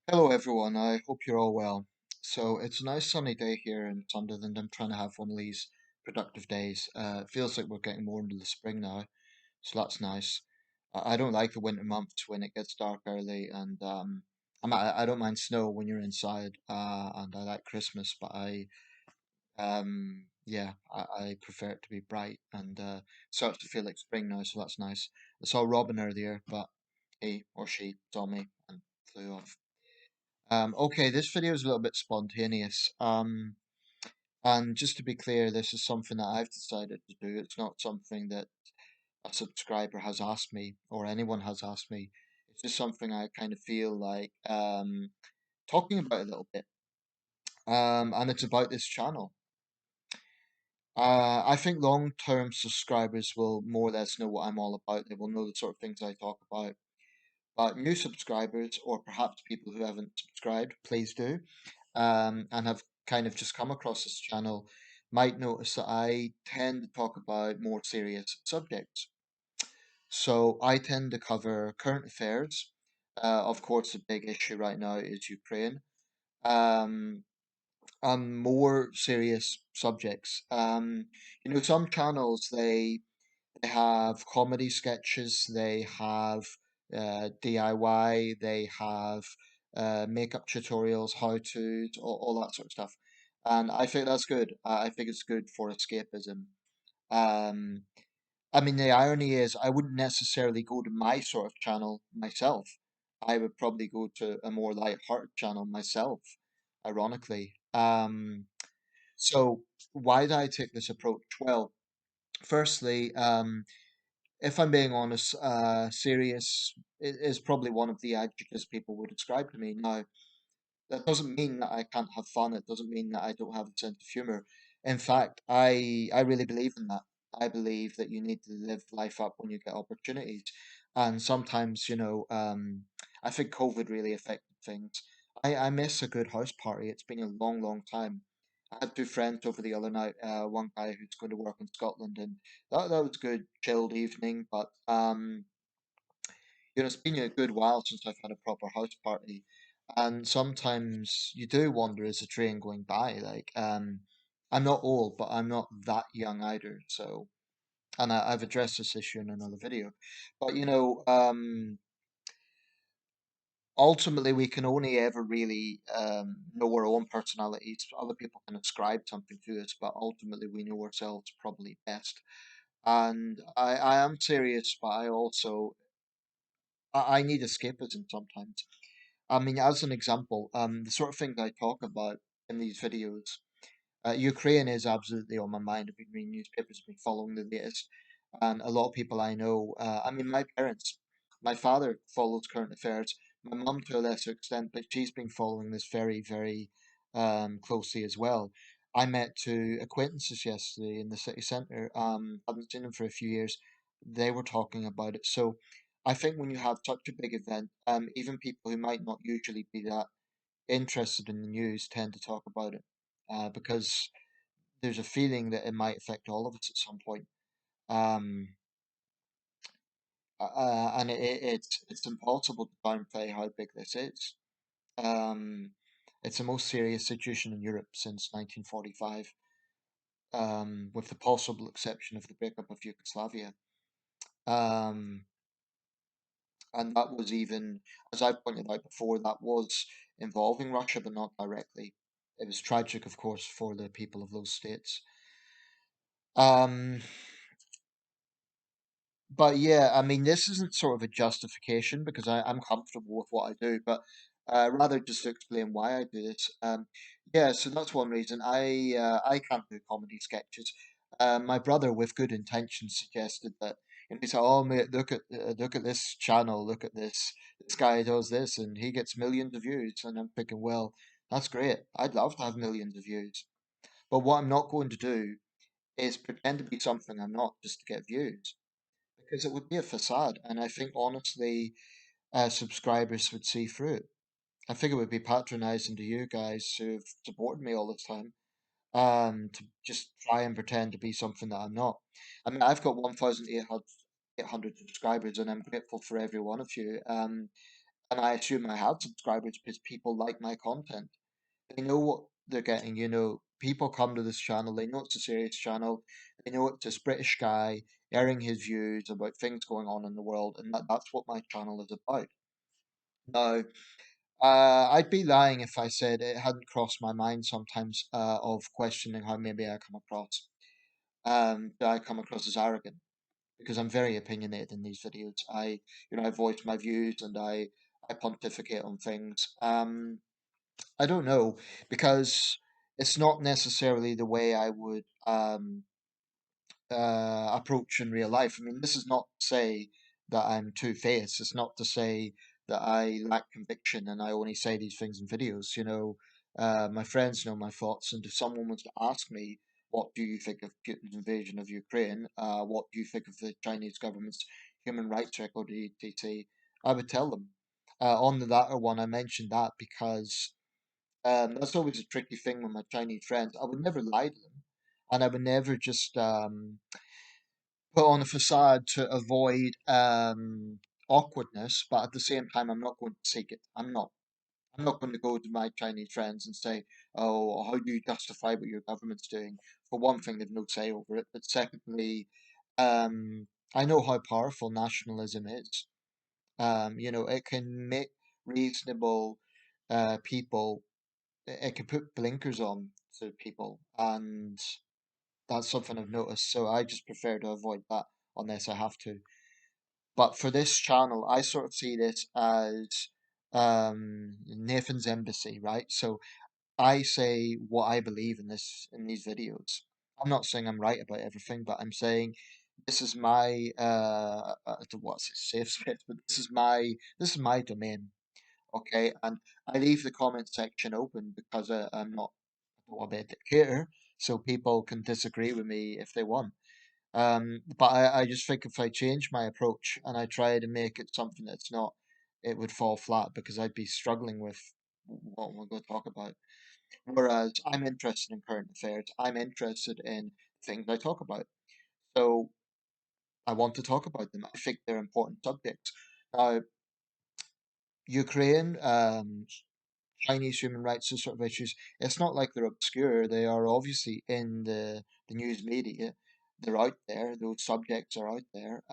Hello everyone, I hope you're all well. So it's a nice sunny day here in Sunderland. I'm trying to have one of these productive days. It feels like we're getting more into the spring now, so that's nice. I don't like the winter months when it gets dark early, and I don't mind snow when you're inside, and I like Christmas, but I prefer it to be bright and starts to feel like spring now, so that's nice. I saw Robin earlier, but he or she saw me and flew off. Okay, this video is a little bit spontaneous. And just to be clear, this is something that I've decided to do. It's not something that a subscriber has asked me or anyone has asked me. It's just something I kind of feel like talking about a little bit. And it's about this channel. I think long-term subscribers will more or less know what I'm all about. They will know the sort of things I talk about. But new subscribers, or perhaps people who haven't subscribed, please do, and have kind of just come across this channel, might notice that I tend to talk about more serious subjects. So I tend to cover current affairs. Of course, the big issue right now is Ukraine. Um, and more serious subjects. Some channels they have comedy sketches, they have DIY, they have makeup tutorials, how-tos, all that sort of stuff. And I think that's good. I think it's good for escapism. Um, I mean, the irony is, I wouldn't necessarily go to my sort of channel myself. I would probably go to a more light-hearted channel myself, ironically. So why did I take this approach? Well, firstly, if I'm being honest, serious is probably one of the adjectives people would describe to me. Now, that doesn't mean that I can't have fun. It doesn't mean that I don't have a sense of humor. In fact, I really believe in that. I believe that you need to live life up when you get opportunities. And sometimes, I think COVID really affected things. I miss a good house party. It's been a long, long time. I had two friends over the other night. One guy who's going to work in Scotland, and that was a good, chilled evening. But it's been a good while since I've had a proper house party. And sometimes you do wonder, is the train going by? I'm not old, but I'm not that young either. So, and I've addressed this issue in another video. But, ultimately, we can only ever really know our own personalities. Other people can ascribe something to us, but ultimately, we know ourselves probably best. And I am serious, but I need escapism sometimes. I mean, as an example, the sort of things I talk about in these videos, Ukraine is absolutely on my mind. I've been reading newspapers, I've been following the latest, and a lot of people I know, I mean, my parents, my father follows current affairs, my mum to a lesser extent, but she's been following this very, very closely as well. I met two acquaintances yesterday in the city centre. Haven't seen them for a few years. They were talking about it. So I think when you have such a big event, even people who might not usually be that interested in the news tend to talk about it because there's a feeling that it might affect all of us at some point. Um, and it's impossible to downplay how big this is. Um, it's the most serious situation in Europe since 1945, with the possible exception of the breakup of Yugoslavia. Um, and that was even, as I pointed out before, that was involving Russia, but not directly. It was tragic, of course, for the people of those states. Um, but yeah, I mean, this isn't sort of a justification because I'm comfortable with what I do, but rather just to explain why I do this. Yeah, so that's one reason. I can't do comedy sketches. My brother, with good intentions, suggested that, and he said, "Oh mate, look at this channel, look at this. This guy does this, and he gets millions of views." And I'm thinking, well, that's great. I'd love to have millions of views, but what I'm not going to do is pretend to be something I'm not just to get views because it would be a facade, and I think honestly, subscribers would see through it. I think it would be patronizing to you guys who've supported me all this time, to just try and pretend to be something that I'm not. I mean, I've got 1,800 subscribers, and I'm grateful for every one of you. and I assume I had subscribers because people like my content. They know what they're getting. People come to this channel, they know it's a serious channel, they know it's this British guy airing his views about things going on in the world, and that's what my channel is about. Now, I'd be lying if I said it hadn't crossed my mind sometimes of questioning how maybe I come across. Do I come across as arrogant? Because I'm very opinionated in these videos. I voice my views and I pontificate on things. I don't know because it's not necessarily the way I would approach in real life. I mean, this is not to say that I'm two-faced. It's not to say that I lack conviction and I only say these things in videos. My friends know my thoughts, and if someone was to ask me, "What do you think of Putin's invasion of Ukraine? What do you think of the Chinese government's human rights record, etc.?" I would tell them. On the latter one, I mentioned that because that's always a tricky thing with my Chinese friends. I would never lie to them, and I would never just put on a facade to avoid awkwardness. But at the same time, I'm not going to seek it. I'm not. I'm not going to go to my Chinese friends and say, "Oh, how do you justify what your government's doing?" For one thing, they've no say over it. But secondly, I know how powerful nationalism is. It can make reasonable people it can put blinkers on to people, and that's something I've noticed. So I just prefer to avoid that unless I have to. But for this channel, I sort of see this as Nathan's embassy, right? So I say what I believe in these videos. I'm not saying I'm right about everything, but I'm saying this is my what's it, safe space, but this is my domain. Okay, and I leave the comment section open because I'm not a bit dictator, so people can disagree with me if they want. But I just think if I change my approach and I try to make it something that's not, it would fall flat because I'd be struggling with what we're going to talk about. Whereas I'm interested in current affairs, I'm interested in things I talk about. So I want to talk about them. I think they're important subjects. Now, Ukraine, Chinese human rights, those sort of issues, it's not like they're obscure. They are obviously in the news media. They're out there. Those subjects are out there.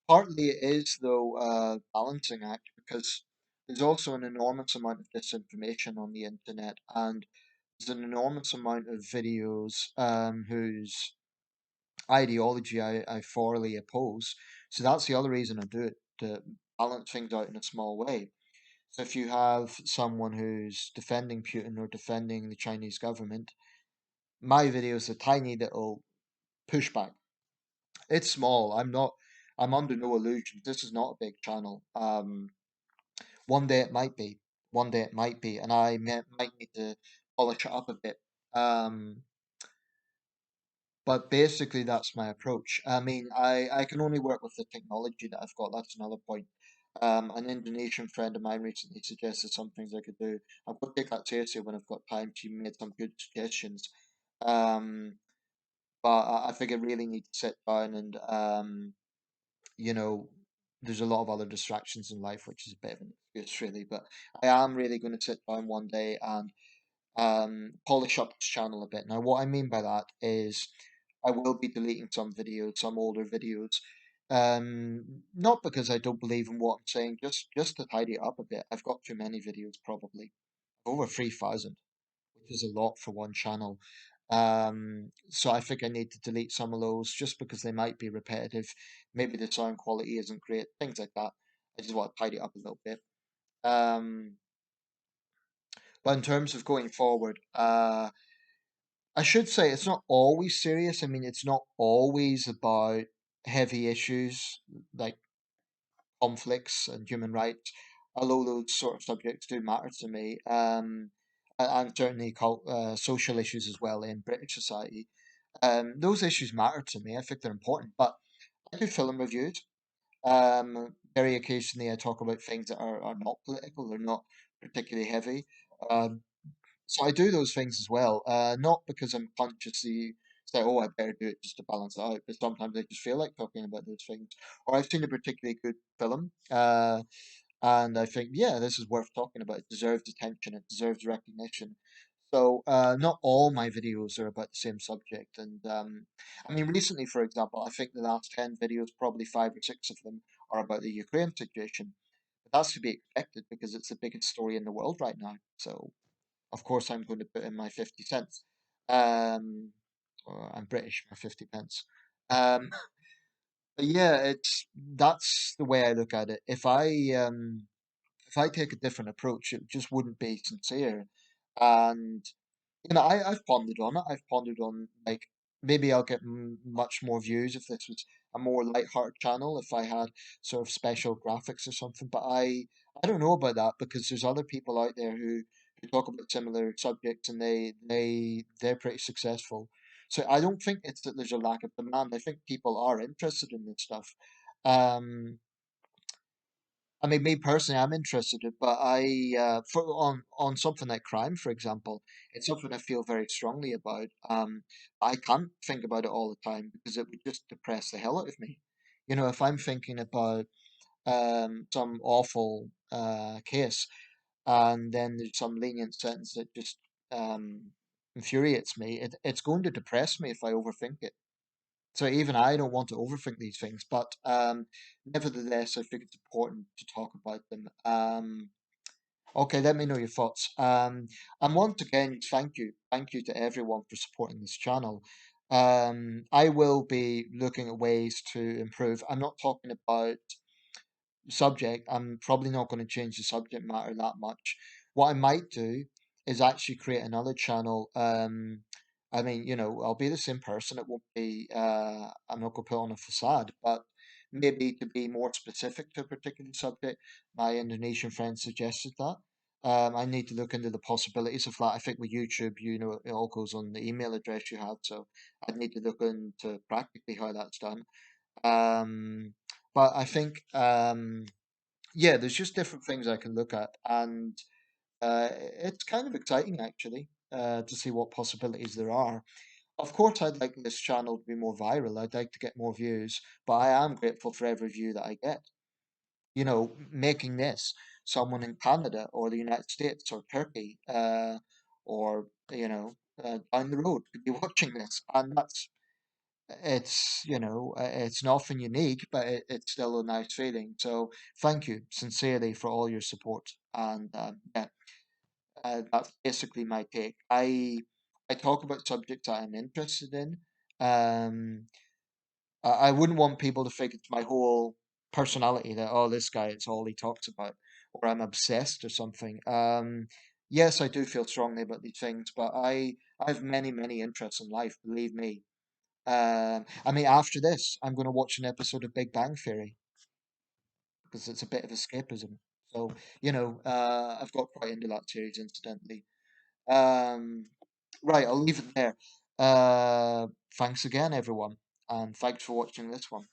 Partly it is, though, a balancing act because there's also an enormous amount of disinformation on the internet, and there's an enormous amount of videos whose ideology I thoroughly oppose. So that's the other reason I do it, to balance things out in a small way. So if you have someone who's defending Putin or defending the Chinese government, my video is a tiny little pushback. It's small. I'm under no illusions. This is not a big channel. One day it might be. One day it might be, and might need to polish it up a bit. Um, but basically, that's my approach. I mean, I can only work with the technology that I've got. That's another point. An Indonesian friend of mine recently suggested some things I could do. I'm going to take that seriously when I've got time. She made some good suggestions. Um, but I think I really need to sit down and, you know, there's a lot of other distractions in life, which is a bit of an excuse, really. But I am really going to sit down one day and polish up this channel a bit. Now, what I mean by that is I will be deleting some videos, some older videos. Not because I don't believe in what I'm saying, just to tidy it up a bit. I've got too many videos, probably over 3,000, which is a lot for one channel. So I think I need to delete some of those just because they might be repetitive. Maybe the sound quality isn't great, things like that. I just want to tidy it up a little bit. Um, but in terms of going forward, I should say it's not always serious. I mean, it's not always about heavy issues like conflicts and human rights, although those sort of subjects do matter to me. And certainly social issues as well in British society. Those issues matter to me. I think they're important. But I do film reviews. Very occasionally, I talk about things that are not political. They're not particularly heavy. Um, so I do those things as well, not because I'm consciously say, oh, I better do it just to balance it out, but sometimes I just feel like talking about those things. Or I've seen a particularly good film, And I think, yeah, this is worth talking about. It deserves attention. It deserves recognition. So, not all my videos are about the same subject. And I mean, recently, for example, I think the last 10 videos, probably five or six of them, are about the Ukraine situation. But that's to be expected because it's the biggest story in the world right now. So, of course, I'm going to put in my 50 cents. Um, I'm British, my 50 pence. Um, but yeah, that's the way I look at it. If I take a different approach, it just wouldn't be sincere. And you know, I've pondered on it. I've pondered on like maybe I'll get much more views if this was a more light-hearted channel, if I had sort of special graphics or something. But I don't know about that because there's other people out there who talk about similar subjects and they're pretty successful. So I don't think it's that there's a lack of demand. I think people are interested in this stuff. Um, I mean, me personally, I'm interested, but for on something like crime, for example, it's something I feel very strongly about. I can't think about it all the time because it would just depress the hell out of me. You know, if I'm thinking about some awful case, and then there's some lenient sentence that just um infuriates me, it's going to depress me if I overthink it. So even I don't want to overthink these things, but nevertheless, I think it's important to talk about them. Okay, let me know your thoughts. And once again, thank you to everyone for supporting this channel. I will be looking at ways to improve. I'm not talking about subject, I'm probably not going to change the subject matter that much. What I might do is actually create another channel. I mean, you know, I'll be the same person. It won't be, I'm not going to put on a facade, but maybe to be more specific to a particular subject. My Indonesian friend suggested that. I need to look into the possibilities of that. I think with YouTube, you know, it all goes on the email address you have. So I'd need to look into practically how that's done. Um, but I think, yeah, there's just different things I can look at, and it's kind of exciting actually to see what possibilities there are. Of course, I'd like this channel to be more viral. I'd like to get more views, but I am grateful for every view that I get. You know, making this, someone in Canada or the United States or Turkey, or you know, down the road could be watching this, and that's it's you know it's nothing unique, but it's still a nice feeling. So thank you sincerely for all your support, and yeah, that's basically my take. I talk about subjects that I'm interested in. Um, I wouldn't want people to think it's my whole personality that oh this guy it's all he talks about or I'm obsessed or something. Yes, I do feel strongly about these things, but I have many interests in life. Believe me. I mean, after this, I'm going to watch an episode of Big Bang Theory because it's a bit of escapism. So, you know, I've got quite into that series, incidentally. Um, right, I'll leave it there. Thanks again, everyone, and thanks for watching this one.